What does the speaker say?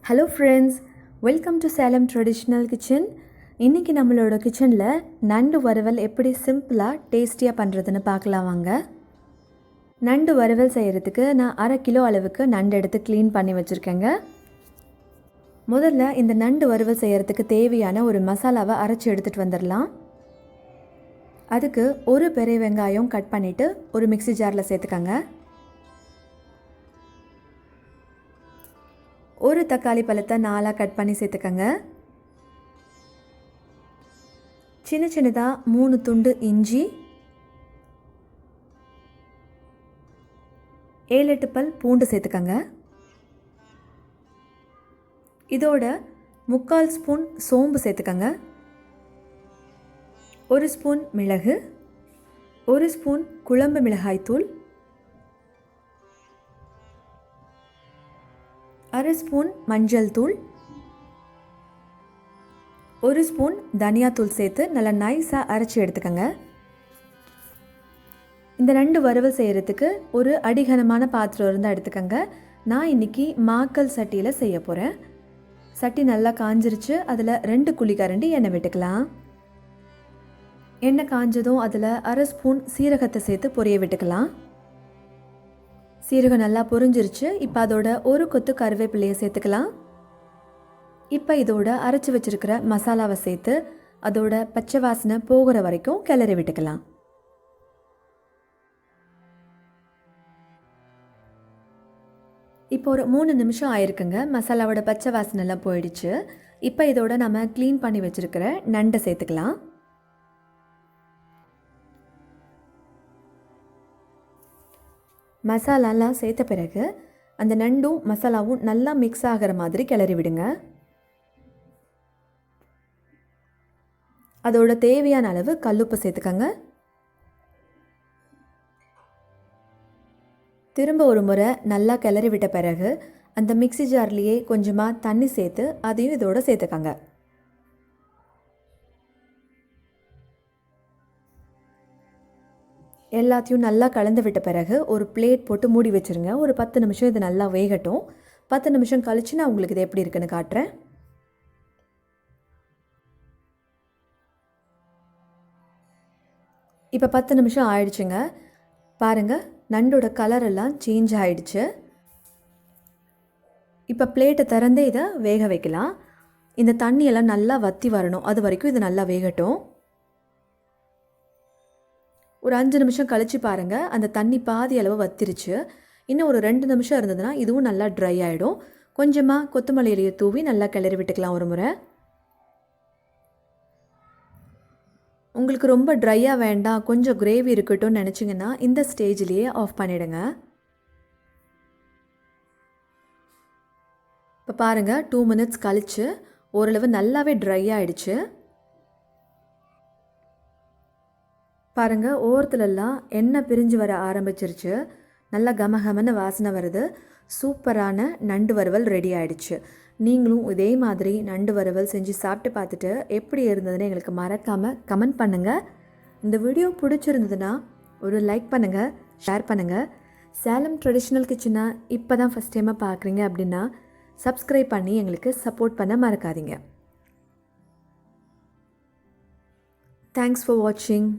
Hello friends, welcome to Salem traditional kitchen. இன்றைக்கி நம்மளோட கிச்சனில் நண்டு வறுவல் எப்படி சிம்பிளாக டேஸ்டியாக பண்ணுறதுன்னு பார்க்கலாம் வாங்க. நண்டு வறுவல் செய்கிறதுக்கு நான் 1/2 கிலோ அளவுக்கு நண்டு எடுத்து க்ளீன் பண்ணி வச்சுருக்கேங்க. முதல்ல இந்த நண்டு வறுவல் செய்கிறதுக்கு தேவையான ஒரு மசாலாவை அரைச்சி எடுத்துகிட்டு வந்துடலாம். அதுக்கு ஒரு பெரிய வெங்காயம் கட் பண்ணிவிட்டு ஒரு மிக்ஸி ஜாரில் சேர்த்துக்கங்க. ஒரு தக்காளி பழத்தை 4 கட் பண்ணி சேர்த்துக்கங்க. சின்ன சின்னதாக 3 துண்டு இஞ்சி, 7-8 பல் பூண்டு சேர்த்துக்கங்க. இதோட 3/4 ஸ்பூன் சோம்பு சேர்த்துக்கங்க. 1 ஸ்பூன் மிளகு, 1 ஸ்பூன் குழம்பு மிளகாய்த்தூள், 1/2 ஸ்பூன் மஞ்சள் தூள், 1 ஸ்பூன் தனியாத்தூள் சேர்த்து நல்லா நைஸாக அரைச்சி எடுத்துக்கங்க. இந்த நண்டு வறுவல் செய்கிறதுக்கு ஒரு அடிகனமான பாத்திரம் இருந்தால் எடுத்துக்கங்க. நான் இன்றைக்கி மாக்கல் சட்டியில் செய்ய போகிறேன். சட்டி நல்லா காஞ்சிருச்சு. அதில் 2 குழிக்கரண்டி எண்ணெய் விட்டுக்கலாம். எண்ணெய் காஞ்சதும் அதில் 1/2 ஸ்பூன் சீரகத்தை சேர்த்து பொரிய விட்டுக்கலாம். சீரகம் நல்லா பொரிஞ்சிருச்சு. இப்போ அதோட ஒரு கொத்து கருவேப்பிலையை சேர்த்துக்கலாம். இப்போ இதோட அரைச்சி வச்சுருக்கிற மசாலாவை சேர்த்து அதோட பச்சை வாசனை போகிற வரைக்கும் கிளறி விட்டுக்கலாம். இப்போ ஒரு 3 நிமிஷம் ஆயிருக்குங்க. மசாலாவோட பச்சை வாசனைலாம் போயிடுச்சு. இப்போ இதோட நம்ம க்ளீன் பண்ணி வச்சுருக்கிற நண்டை சேர்த்துக்கலாம். மசாலாலாம் சேர்த்த பிறகு அந்த நண்டும் மசாலாவும் நல்லா மிக்ஸ் ஆகிற மாதிரி கிளறி விடுங்க. அதோட தேவையான அளவு கல்லுப்பு சேர்த்துக்கங்க. திரும்ப ஒரு முறை நல்லா கிளறி விட்ட பிறகு அந்த மிக்ஸி ஜார்லேயே கொஞ்சமாக தண்ணி சேர்த்து அதையும் இதோட சேர்த்துக்கங்க. எல்லாத்தையும் நல்லா கலந்து விட்ட பிறகு ஒரு பிளேட் போட்டு மூடி வச்சுருங்க. ஒரு 10 நிமிஷம் இது நல்லா வேகட்டும். 10 நிமிஷம் கழித்து நான் உங்களுக்கு இது எப்படி இருக்குன்னு காட்டுறேன். இப்போ 10 நிமிஷம் ஆயிடுச்சுங்க. பாருங்கள், நண்டோட கலரெல்லாம் சேஞ்ச் ஆகிடுச்சு. இப்போ பிளேட்டை திறந்தே இதை வேக வைக்கலாம். இந்த தண்ணியெல்லாம் நல்லா வற்றி வரணும். அது வரைக்கும் இது நல்லா வேகட்டும். ஒரு 5 நிமிஷம் கழித்து பாருங்கள், அந்த தண்ணி பாதி அளவு வத்திருச்சு. இன்னும் ஒரு 2 நிமிஷம் இருந்ததுன்னா இதுவும் நல்லா ட்ரை ஆகிடும். கொஞ்சமாக கொத்தமல்லி இலையை தூவி நல்லா கிளறி விட்டுக்கலாம் ஒரு முறை. உங்களுக்கு ரொம்ப ட்ரையாக வேண்டாம், கொஞ்சம் கிரேவி இருக்கட்டும்னு நினச்சிங்கன்னா இந்த ஸ்டேஜ்லேயே ஆஃப் பண்ணிவிடுங்க. இப்போ பாருங்கள், 2 மினிட்ஸ் கழித்து ஓரளவு நல்லாவே ட்ரை ஆகிடுச்சு. பாருங்கள், ஓரத்துலலாம் எண்ணெய் பிரிஞ்சு வர ஆரம்பிச்சிருச்சு. நல்லா கமகமன்னு வாசனை வருது. சூப்பரான நண்டு வறுவல் ரெடி ஆகிடுச்சு. நீங்களும் இதே மாதிரி நண்டு வறுவல் செஞ்சு சாப்பிட்டு பார்த்துட்டு எப்படி இருந்ததுன்னு எங்களுக்கு மறக்காமல் கமெண்ட் பண்ணுங்கள். இந்த வீடியோ பிடிச்சிருந்ததுன்னா ஒரு லைக் பண்ணுங்கள், ஷேர் பண்ணுங்கள். சேலம் ட்ரெடிஷ்னல் கிச்சனை இப்போ தான் ஃபஸ்ட் டைமாக பார்க்குறீங்க அப்படின்னா சப்ஸ்கிரைப் பண்ணி எங்களுக்கு சப்போர்ட் பண்ண மறக்காதீங்க. தேங்க்ஸ் ஃபார் வாட்சிங்.